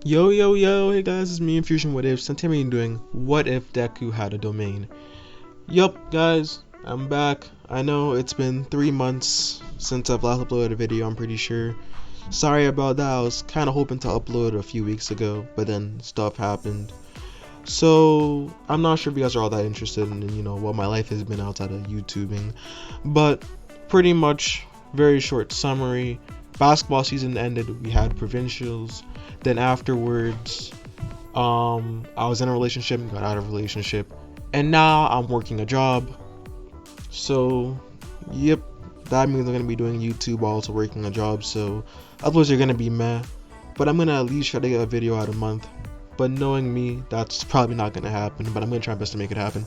Yo, yo, yo, hey guys, it's me, Infusion What Ifs, and today we're doing What If Deku Had a Domain. Yup, guys, I'm back. I know it's been 3 months since I've last uploaded a video, I'm pretty sure. Sorry about that, I was kind of hoping to upload a few weeks ago, but then stuff happened. So, I'm not sure if you guys are all that interested in, what my life has been outside of YouTubing. But, pretty much, very short summary. Basketball season ended, we had provincials. Then afterwards, I was in a relationship, got out of a relationship, and now I'm working a job. So, yep, that means I'm gonna be doing YouTube while also working a job. So, uploads are gonna be meh, but I'm gonna at least try to get a video out a month. But knowing me, that's probably not gonna happen. But I'm gonna try my best to make it happen.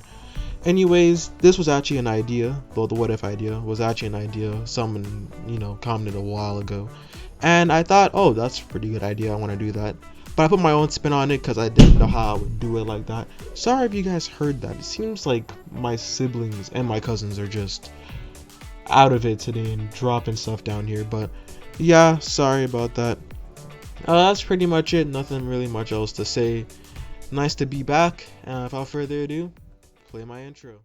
Anyways, this was actually an idea. Though the what if idea was actually an idea someone commented a while ago. And I thought, oh, that's a pretty good idea, I want to do that. But I put my own spin on it because I didn't know how I would do it like that. Sorry if you guys heard that. It seems like my siblings and my cousins are just out of it today and dropping stuff down here. But yeah, sorry about that. That's pretty much it. Nothing really much else to say. Nice to be back. And without further ado, play my intro.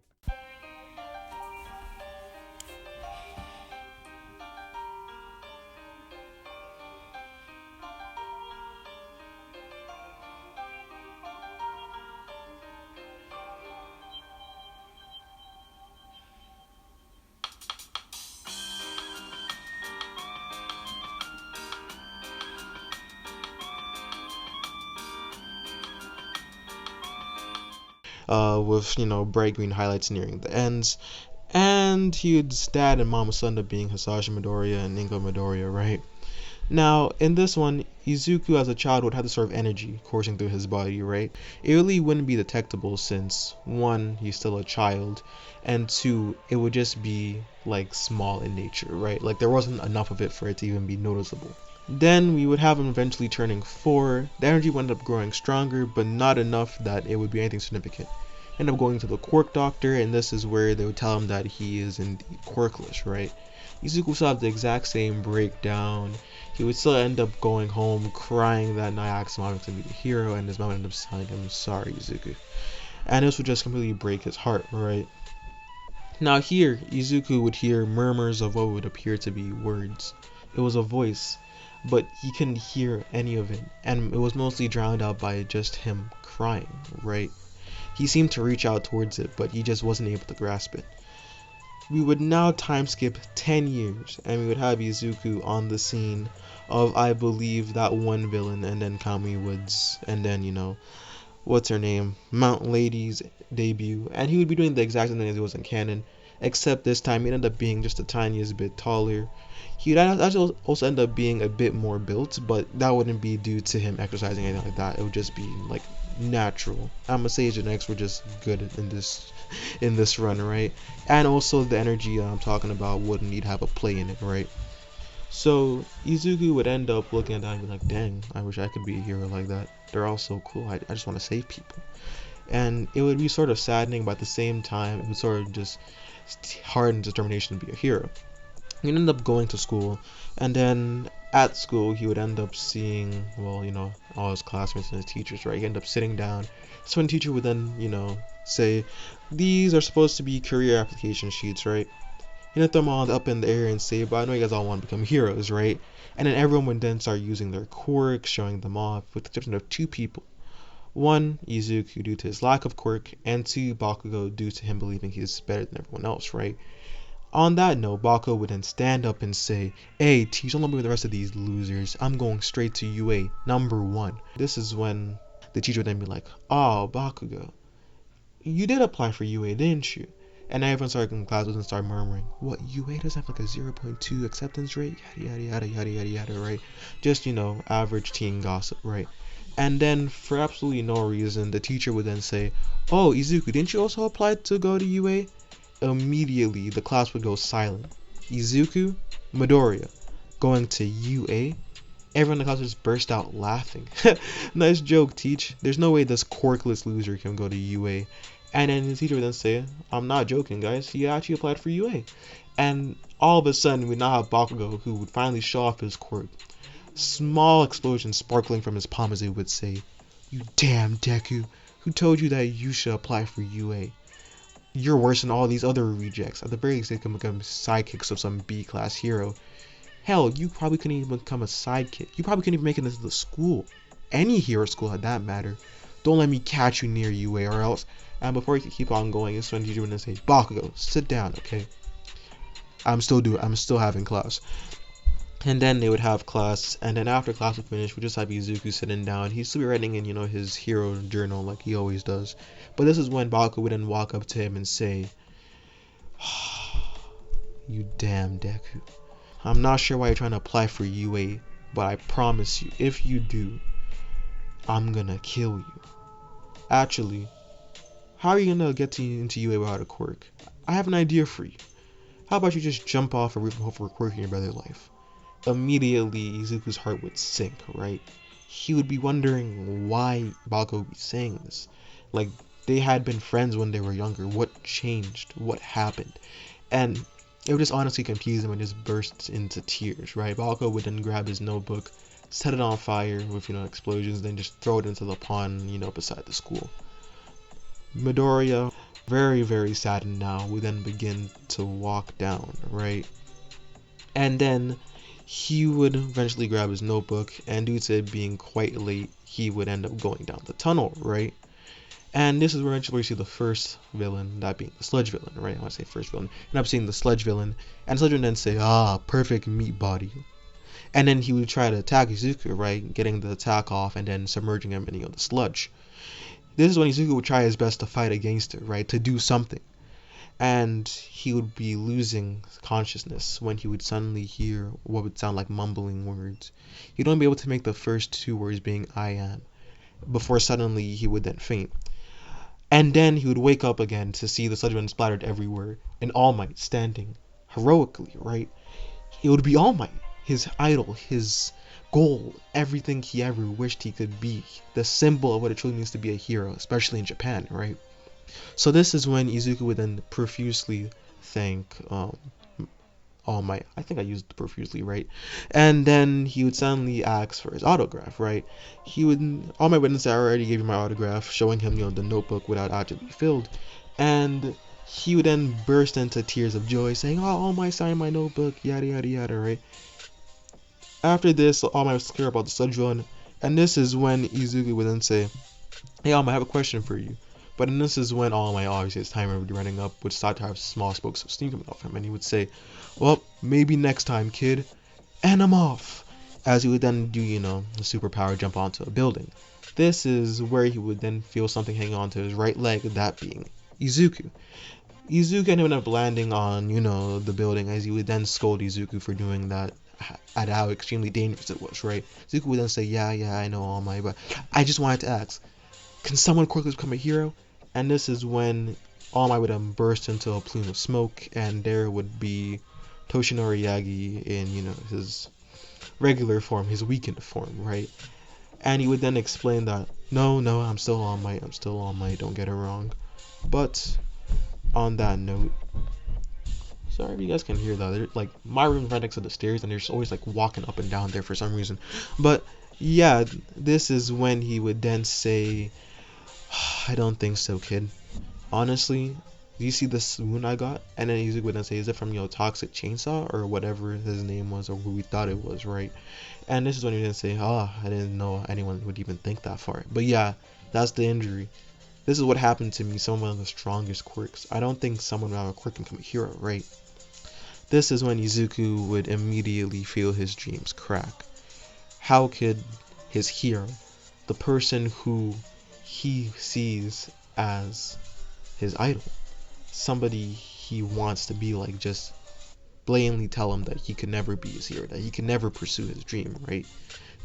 With bright green highlights nearing the ends, and his dad and mom would end up being Hisashi Midoriya and Ingo Midoriya, right? Now, in this one, Izuku as a child would have this sort of energy coursing through his body, right? It really wouldn't be detectable since, one, he's still a child, and two, it would just be, like, small in nature, right? Like, there wasn't enough of it for it to even be noticeable. Then we would have him eventually turning 4. The energy would end up growing stronger, but not enough that it would be anything significant. End up going to the quirk doctor, and this is where they would tell him that he is indeed quirkless, right? Izuku would still have the exact same breakdown. He would still end up going home crying that night, asking his mom to be the hero, and his mom ended up telling him, sorry, Izuku. And this would just completely break his heart, right? Now here, Izuku would hear murmurs of what would appear to be words. It was a voice, but he couldn't hear any of it, and it was mostly drowned out by just him crying, right? He seemed to reach out towards it, but he just wasn't able to grasp it. We would now time skip 10 years, and we would have Izuku on the scene of, I believe, that one villain, and then Kami Woods, and then, what's her name, Mount Lady's debut, and he would be doing the exact same thing as he was in canon, except this time he ended up being just the tiniest bit taller. He'd actually also end up being a bit more built, but that wouldn't be due to him exercising or anything like that. It would just be like natural. Sage and X were just good in this run, right? And also the energy I'm talking about wouldn't need to have a play in it, right? So Izuku would end up looking at that and be like, dang, I wish I could be a hero like that. They're all so cool. I just want to save people. And it would be sort of saddening, but at the same time, it would sort of just harden determination to be a hero. He'd end up going to school, and then at school he would end up seeing, well, all his classmates and his teachers, right? He'd end up sitting down. So when the teacher would then, say, these are supposed to be career application sheets, right? He'd throw them all up in the air and say, but I know you guys all want to become heroes, right? And then everyone would then start using their quirks, showing them off, with the exception of 2 people. 1, Izuku, due to his lack of quirk, and 2, Bakugo, due to him believing he's better than everyone else, right? On that note, Bakugo would then stand up and say, hey, teach, don't let me with the rest of these losers. I'm going straight to UA, number 1. This is when the teacher would then be like, oh, Bakugo, you did apply for UA, didn't you? And everyone started in class and started murmuring, what, UA doesn't have like a 0.2 acceptance rate? Yada, yada, yada, yada, yada, right? Just, average teen gossip, right? And then, for absolutely no reason, the teacher would then say, oh, Izuku, didn't you also apply to go to UA? Immediately, the class would go silent. Izuku, Midoriya, going to UA? Everyone in the class just burst out laughing. Nice joke, teach. There's no way this quirkless loser can go to UA. And then the teacher would then say, I'm not joking, guys. He actually applied for UA. And all of a sudden, we now have Bakugo, who would finally show off his quirk. small explosion sparkling from his palm as he would say, "You damn Deku, who told you that you should apply for UA? You're worse than all these other rejects. At the very least, they can become sidekicks of some B-class hero. Hell, you probably couldn't even become a sidekick. You probably couldn't even make it into the school. Any hero school at that matter. Don't let me catch you near UA or else." And before he could keep on going, his friend teacher would say, "Bakugo, sit down, okay? I'm still having class." And then they would have class, and then after class would finish, we just have Izuku sitting down. He's still writing in, his hero journal like he always does. But this is when Bakugo would then walk up to him and say, "You damn Deku. I'm not sure why you're trying to apply for UA, but I promise you, if you do, I'm gonna kill you. Actually, how are you gonna get into UA without a quirk? I have an idea for you. How about you just jump off a roof and hope for a quirk in your brother's life?" Immediately, Izuku's heart would sink, right? He would be wondering why Bakugo would be saying this. Like, they had been friends when they were younger. What changed? What happened? And it would just honestly confuse him and just burst into tears, right? Bakugo would then grab his notebook, set it on fire with, explosions, then just throw it into the pond, beside the school. Midoriya, very, very saddened now, would then begin to walk down, right? And then he would eventually grab his notebook, and due to it being quite late, he would end up going down the tunnel, right? And this is where eventually we see the first villain, that being the sludge villain, right? I want to say first villain. And I'm seeing the sludge villain, and sludge would then say, perfect meat body. And then he would try to attack Izuku, right? Getting the attack off and then submerging him in, the sludge. This is when Izuku would try his best to fight against it, right? To do something. And he would be losing consciousness when he would suddenly hear what would sound like mumbling words. He'd only be able to make the first two words being "I am," before suddenly he would then faint. And then he would wake up again to see the sludge splattered everywhere, and All Might standing heroically, right? It would be All Might, his idol, his goal, everything he ever wished he could be, the symbol of what it truly means to be a hero, especially in Japan, right? So this is when Izuku would then profusely thank All Might. I think I used profusely, right? And then he would suddenly ask for his autograph, right? All Might would say, "I already gave you my autograph," showing him, the notebook without actually filled. And he would then burst into tears of joy, saying, "Oh, All Might signed my notebook, yada yada yada," right? After this, All Might was clear about the sludge villain, and this is when Izuku would then say, "Hey, All Might, I have a question for you." But then this is when All Might, obviously his timer would be running up, would start to have small spokes of steam coming off him, and he would say, "Well, maybe next time, kid, and I'm off," as he would then do, the superpower jump onto a building. This is where he would then feel something hanging onto his right leg, that being Izuku. Izuku ended up landing on, the building, as he would then scold Izuku for doing that, at how extremely dangerous it was, right? Izuku would then say, yeah, I know, All Might, but I just wanted to ask, can someone quickly become a hero?" And this is when All Might would then burst into a plume of smoke, and there would be Toshinori Yagi in, his regular form, his weakened form, right? And he would then explain that, no, I'm still All Might, don't get it wrong. But on that note, sorry if you guys can hear that. My room's right next to the stairs, and they're just always walking up and down there for some reason. But yeah, this is when he would then say, "I don't think so, kid. Honestly, do you see this wound I got?" And then Izuku would then say, "Is it from, Toxic Chainsaw," or whatever his name was, or who we thought it was, right? And this is when he would then say, I didn't know anyone would even think that far. But yeah, that's the injury. This is what happened to me, some of the strongest quirks. I don't think someone without a quirk can become a hero, right? This is when Izuku would immediately feel his dreams crack. How could his hero, the person who he sees as his idol, somebody he wants to be like, just blatantly tell him that he could never be his hero, that he can never pursue his dream, right?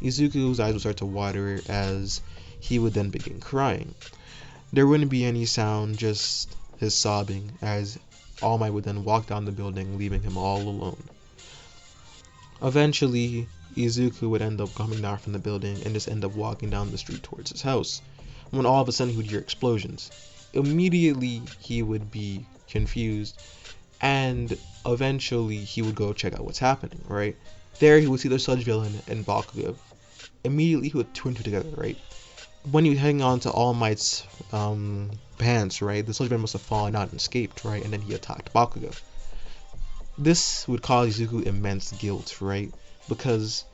Izuku's eyes would start to water as he would then begin crying. There wouldn't be any sound, just his sobbing, as All Might would then walk down the building, leaving him all alone. Eventually, Izuku would end up coming down from the building and just end up walking down the street towards his house, when all of a sudden he would hear explosions. Immediately, he would be confused, and eventually he would go check out what's happening, right? There he would see the sludge villain and Bakugo. Immediately he would two and two together, right? When he was hanging on to All Might's pants, right, the sludge villain must have fallen out and escaped, right, and then he attacked Bakugo. This would cause Izuku immense guilt, right, because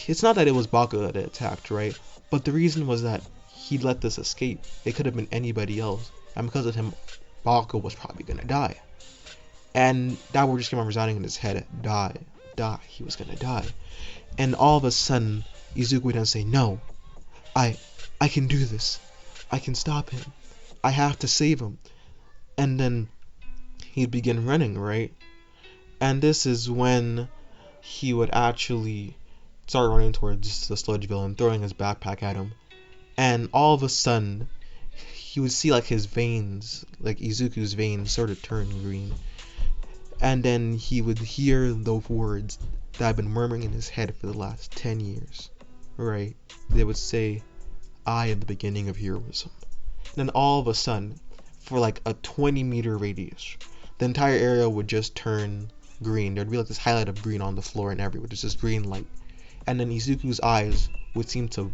it's not that it was Bakugo that attacked, right, but the reason was that he let this escape. It could have been anybody else, and because of him, Bakugo was probably gonna die. And that word just came on resounding in his head: die, die. He was gonna die. And all of a sudden, Izuku would then say, "No, I can do this. I can stop him. I have to save him." And then he'd begin running, right? And this is when he would actually start running towards the sludge villain, throwing his backpack at him. And all of a sudden, he would see like his veins, like Izuku's veins, sort of turn green. And then he would hear those words that had been murmuring in his head for the last 10 years, right? They would say, "I am the beginning of heroism." And then all of a sudden, for like a 20-meter radius, the entire area would just turn green. There'd be like this highlight of green on the floor and everywhere, just this green light. And then Izuku's eyes would seem to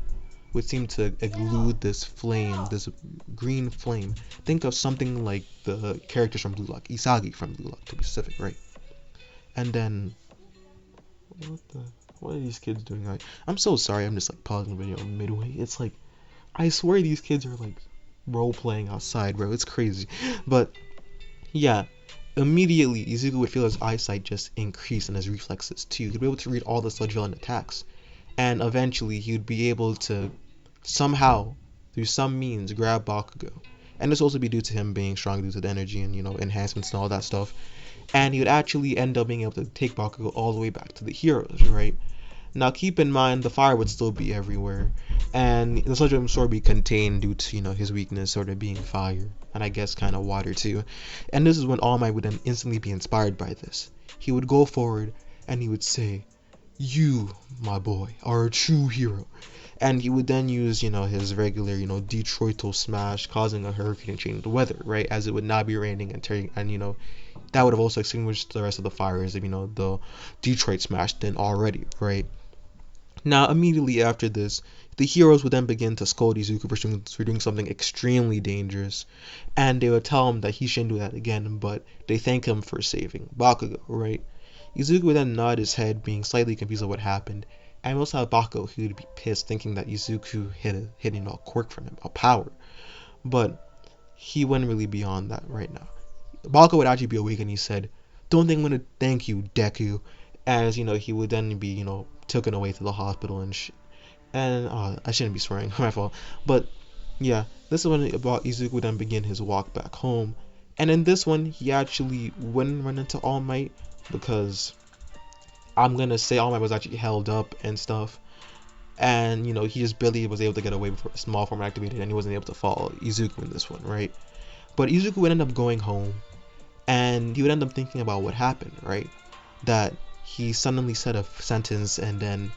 exude this flame, this green flame. Think of something like the characters from Blue Lock, Isagi from Blue Lock to be specific, right? And then, what are these kids doing? Like, I'm so sorry, I'm just like pausing the video midway. It's like, I swear these kids are like role playing outside, bro. It's crazy. But yeah, immediately Izuku would feel his eyesight just increase and his reflexes too. He'd be able to read all the sludge villain attacks. And eventually he would be able to somehow, through some means, grab Bakugo. And this would also be due to him being strong due to the energy and, enhancements and all that stuff. And he would actually end up being able to take Bakugo all the way back to the heroes, right? Now keep in mind, the fire would still be everywhere. And the sludge would sort of be contained due to, his weakness sort of being fire. And I guess kind of water too. And this is when All Might would then instantly be inspired by this. He would go forward and he would say, "You, my boy, are a true hero." And he would then use, his regular, Detroital smash, causing a hurricane to change the weather, right? As it would not be raining and turning, and, that would have also extinguished the rest of the fires if, the Detroit smash didn't already, right? Now, immediately after this, the heroes would then begin to scold Izuku for doing something extremely dangerous. And they would tell him that he shouldn't do that again, but they thank him for saving Bakugo, right? Izuku would then nod his head, being slightly confused at what happened, and we also have Bakugo, who would be pissed, thinking that Izuku hid a quirk from him, a power. But he wouldn't really be on that right now. Bakugo would actually be awake, and he said, "Don't think I'm gonna thank you, Deku," as he would then be taken away to the hospital and I shouldn't be swearing, my fault. But yeah, this is when Izuku would then begin his walk back home, and in this one he actually wouldn't run into All Might, because I'm gonna say All Might was actually held up and stuff, and he just barely was able to get away before a small form activated, and he wasn't able to follow Izuku in this one, right? But Izuku would end up going home, and he would end up thinking about what happened, right? That he suddenly said a sentence, and then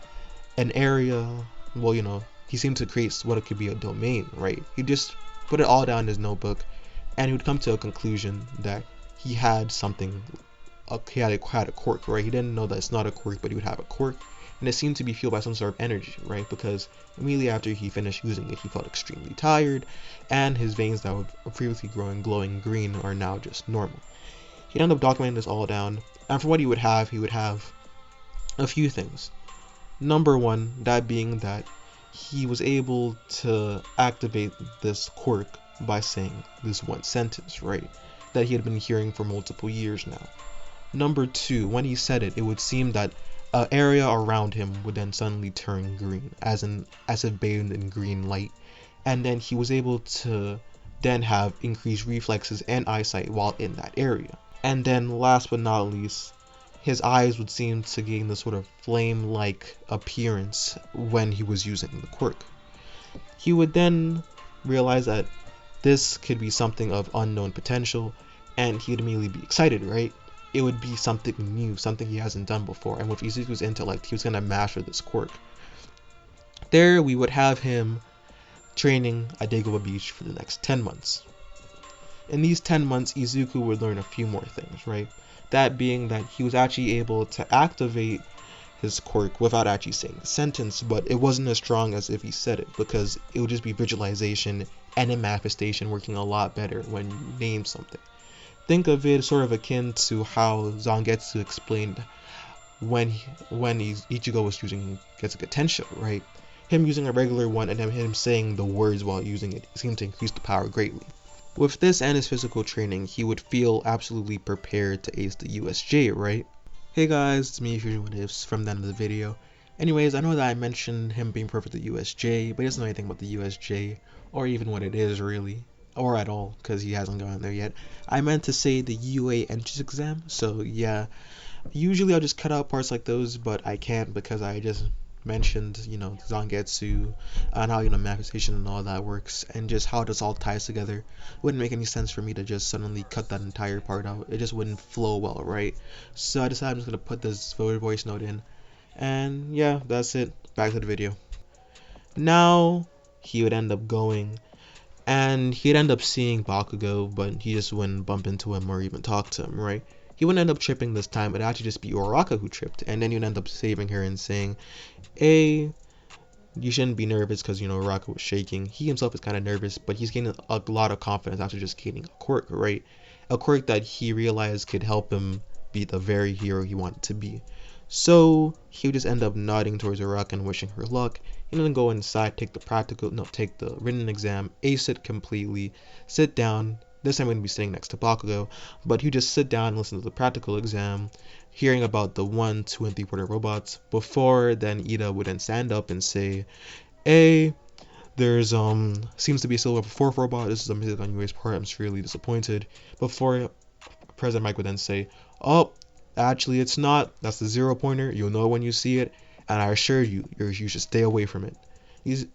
an area, he seemed to create what it could be a domain, right? He just put it all down in his notebook, and he would come to a conclusion that he had something. He had a quirk, right? He didn't know that it's not a quirk, but he would have a quirk, and it seemed to be fueled by some sort of energy, right? Because immediately after he finished using it, he felt extremely tired, and his veins that were previously glowing green are now just normal. He'd end up documenting this all down, and for what he would have a few things. Number one, that being that he was able to activate this quirk by saying this one sentence, right? That he had been hearing for multiple years now. Number two, when he said it, it would seem that an area around him would then suddenly turn green, as if bathed in green light, and then he was able to then have increased reflexes and eyesight while in that area. And then last but not least, his eyes would seem to gain this sort of flame-like appearance when he was using the quirk. He would then realize that this could be something of unknown potential, and he'd immediately be excited, right? It would be something new, something he hasn't done before, and with Izuku's intellect, he was going to master this quirk. There, we would have him training at Dagobah Beach for the next 10 months. In these 10 months, Izuku would learn a few more things, right? That being that he was actually able to activate his quirk without actually saying the sentence, but it wasn't as strong as if he said it, because it would just be visualization and then manifestation working a lot better when you name something. Think of it sort of akin to how Zangetsu explained when Ichigo was using Getsuga Tensho, right? Him using a regular one and then him saying the words while using it seemed to increase the power greatly. With this and his physical training, he would feel absolutely prepared to ace the USJ, right? Hey guys, it's me, Fusion What Ifs, from the end of the video. Anyways, I know that I mentioned him being perfect at USJ, but he doesn't know anything about the USJ, or even what it is really, or at all, because he hasn't gone there yet. I meant to say the UA entrance exam, so yeah. Usually I'll just cut out parts like those, but I can't because I just mentioned, Zangetsu, and how, manifestation and all that works, and just how this all ties together. It wouldn't make any sense for me to just suddenly cut that entire part out. It just wouldn't flow well, right? So I decided I'm just gonna put this voice note in, and yeah, that's it. Back to the video. Now he would end up going, and he'd end up seeing Bakugo, but he just wouldn't bump into him or even talk to him, right? He wouldn't end up tripping this time. It'd actually just be Uraraka who tripped, and then you'd end up saving her and saying, hey, you shouldn't be nervous, because Uraraka was shaking. He himself is kind of nervous, but he's gaining a lot of confidence after just gaining a quirk, right? A quirk that he realized could help him be the very hero he wanted to be. So he would just end up nodding towards Uraraka and wishing her luck, and then go inside, take the written exam, ace it completely, sit down. This time I'm going to be sitting next to Bakugo, but you just sit down and listen to the practical exam, hearing about the 1, 2, and 3/4 robots, before then Ida would then stand up and say, hey, there's seems to be still a 4th robot. This is a mistake on UA's part. I'm really disappointed. Before President Mike would then say, oh, actually it's not. That's the 0 pointer. You'll know when you see it, and I assure you, you should stay away from it.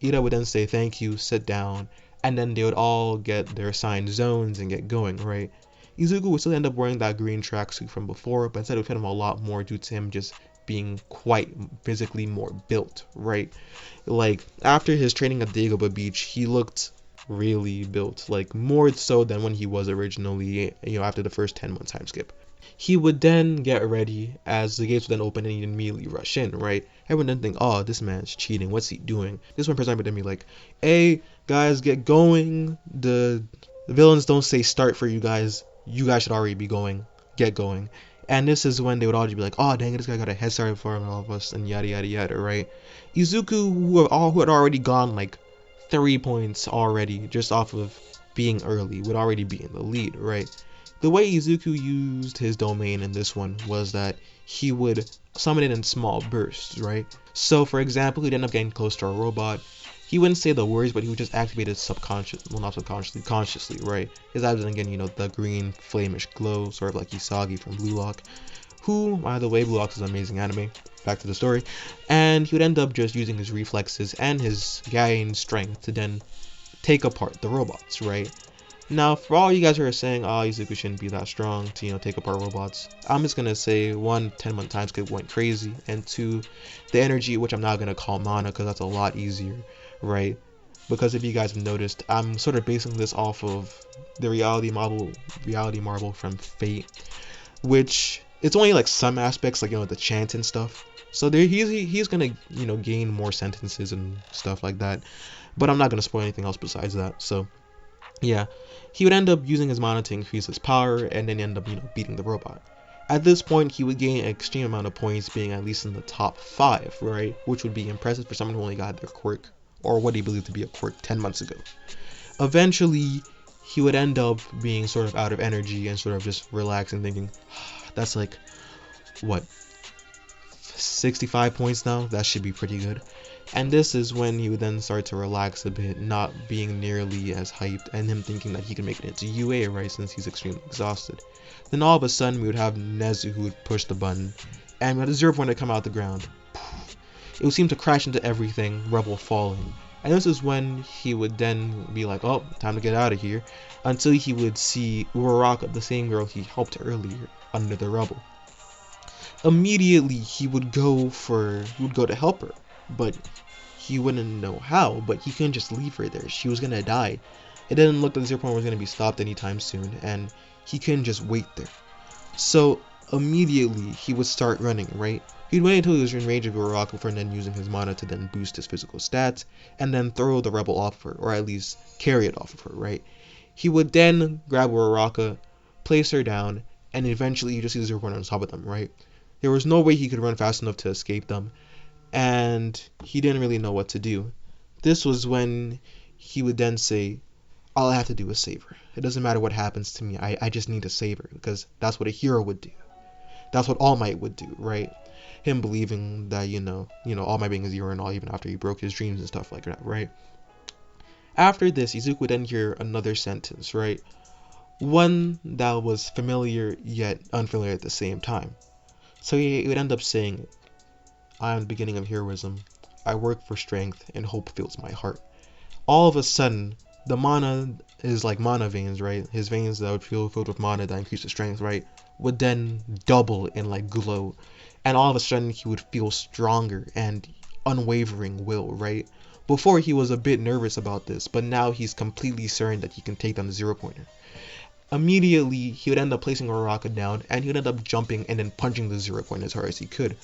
Ida would then say thank you, sit down, and then they would all get their assigned zones and get going, right? Izuku would still end up wearing that green tracksuit from before, but instead it would fit him a lot more due to him just being quite physically more built, right? Like, after his training at Dagobah Beach, he looked really built, like more so than when he was originally, after the first 10-month time skip. He would then get ready as the gates would then open and he'd immediately rush in, right? Everyone then think, oh, this man's cheating. What's he doing? This one person would then be like, hey, guys, get going. The villains don't say start for you guys. You guys should already be going. Get going. And this is when they would all just be like, oh, dang it, this guy got a head start before all of us, and yada, yada, yada, right? Izuku, who had already gone like 3 points already, just off of being early, would already be in the lead, right? The way Izuku used his domain in this one was that he would summon it in small bursts, right? So, for example, he'd end up getting close to a robot. He wouldn't say the words, but he would just activate it consciously, right? His eyes would then get, the green flamish glow, sort of like Isagi from Blue Lock, who, by the way, Blue Lock is an amazing anime. Back to the story. And he would end up just using his reflexes and his gained strength to then take apart the robots, right? Now, for all you guys who are saying, oh, Izuku shouldn't be that strong to, take apart robots, I'm just going to say, 1, 10-month time skip went crazy, and 2, the energy, which I'm not going to call mana because that's a lot easier, right? Because if you guys have noticed, I'm sort of basing this off of the reality marble from Fate, which it's only like some aspects, like, the chant and stuff. So there, he's going to, gain more sentences and stuff like that, but I'm not going to spoil anything else besides that, so... yeah, he would end up using his mana to increase his power and then end up, beating the robot. At this point, he would gain an extreme amount of points, being at least in the top 5, right? Which would be impressive for someone who only got their quirk, or what he believed to be a quirk 10 months ago. Eventually, he would end up being sort of out of energy and sort of just relaxing, thinking, that's like, what, 65 points now? That should be pretty good. And this is when he would then start to relax a bit, not being nearly as hyped, and him thinking that he can make it into UA, right, since he's extremely exhausted. Then all of a sudden, we would have Nezu who would push the button, and we had a 0 pointer come out the ground. It would seem to crash into everything, rubble falling. And this is when he would then be like, oh, time to get out of here, until he would see Uraraka, the same girl he helped earlier, under the rubble. Immediately, he would go to help her. But he wouldn't know how, but he couldn't just leave her there. She was gonna die. It didn't look like the 0 point was gonna be stopped anytime soon, and he couldn't just wait there. So immediately he would start running, right? He'd wait until he was in range of Uraraka before then using his mana to then boost his physical stats, and then throw the rebel off of her, or at least carry it off of her, right? He would then grab Uraraka, place her down, and eventually you just see the zero point on top of them, right? There was no way he could run fast enough to escape them, and he didn't really know what to do. This was when he would then say, all I have to do is save her. It doesn't matter what happens to me, I just need to save her, because that's what a hero would do. That's what All Might would do, right? Him believing that, All Might being a zero and all, even after he broke his dreams and stuff like that, right? After this, Izuku would then hear another sentence, right? One that was familiar yet unfamiliar at the same time. So he would end up saying, I am the beginning of heroism. I work for strength, and hope fills my heart. All of a sudden, the mana is like mana veins, right? His veins that would feel filled with mana that increase the strength, right? Would then double and like glow. And all of a sudden, he would feel stronger and unwavering will, right? Before, he was a bit nervous about this, but now he's completely certain that he can take down the zero pointer. Immediately, he would end up placing Uraraka down, and he would end up jumping and then punching the zero pointer as hard as he could.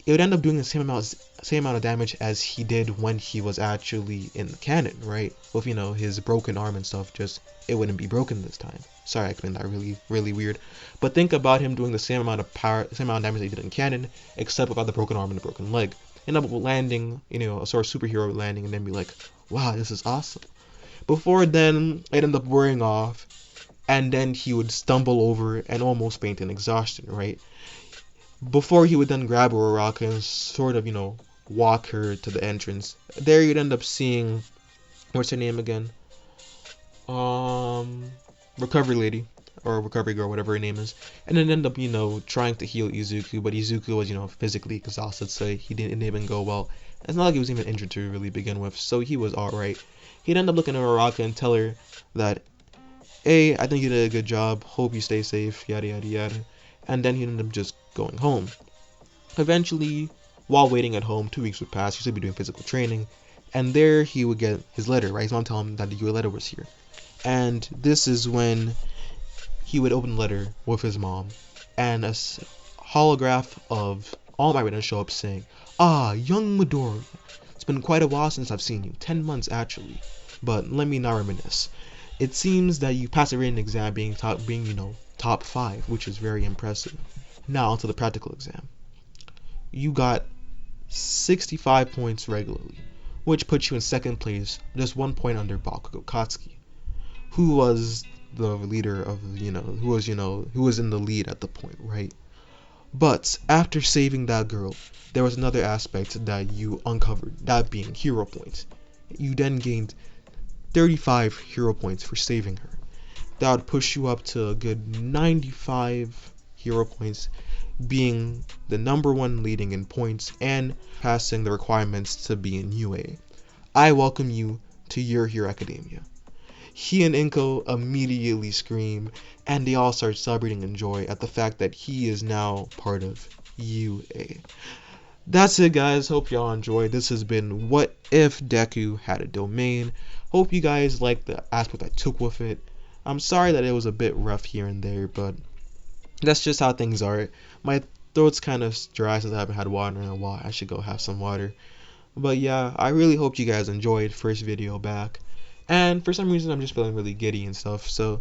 It would end up doing the same amount of damage as he did when he was actually in the cannon, right? With his broken arm and stuff, just it wouldn't be broken this time. Sorry, I explained that really weird. But think about him doing the same amount of power, the same amount of damage that he did in cannon, except without the broken arm and the broken leg. End up landing, a sort of superhero landing, and then be like, wow, this is awesome. Before then, it ended up wearing off, and then he would stumble over and almost faint in exhaustion, right? Before he would then grab Uraraka and sort of, walk her to the entrance. There you'd end up seeing, what's her name again? Recovery Lady, or Recovery Girl, whatever her name is. And then end up, trying to heal Izuku, but Izuku was, physically exhausted, so it didn't even go well. It's not like he was even injured to really begin with, so he was alright. He'd end up looking at Uraraka and tell her that, hey, I think you did a good job, hope you stay safe, yada yada yada. And then he'd end up just going home. Eventually, while waiting at home, 2 weeks would pass, he should be doing physical training, and there he would get his letter, right? His mom told him that the letter was here. And this is when he would open the letter with his mom, and a holograph of All Might would show up saying, young Midori, it's been quite a while since I've seen you, 10 months actually, but let me not reminisce. It seems that you passed a written exam being top 5, which is very impressive. Now onto the practical exam. You got 65 points regularly, which puts you in second place, just 1 point under Bakugo Katsuki, who was the leader of, who was in the lead at the point, right? But after saving that girl, there was another aspect that you uncovered, that being hero points. You then gained 35 hero points for saving her. That would push you up to a good 95 hero points, being the number 1 leading in points and passing the requirements to be in UA. I welcome you to Your Hero Academia. He and Inko immediately scream, and they all start celebrating in joy at the fact that he is now part of UA. That's it, guys. Hope y'all enjoyed. This has been What If Deku Had a Domain. Hope you guys liked the aspect I took with it. I'm sorry that it was a bit rough here and there, but that's just how things are. My throat's kind of dry since I haven't had water in a while. I should go have some water. But yeah, I really hope you guys enjoyed first video back. And for some reason, I'm just feeling really giddy and stuff. So,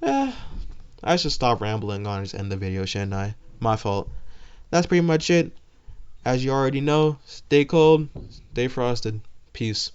I should stop rambling on and just end the video, shouldn't I? My fault. That's pretty much it. As you already know, stay cold, stay frosted. Peace.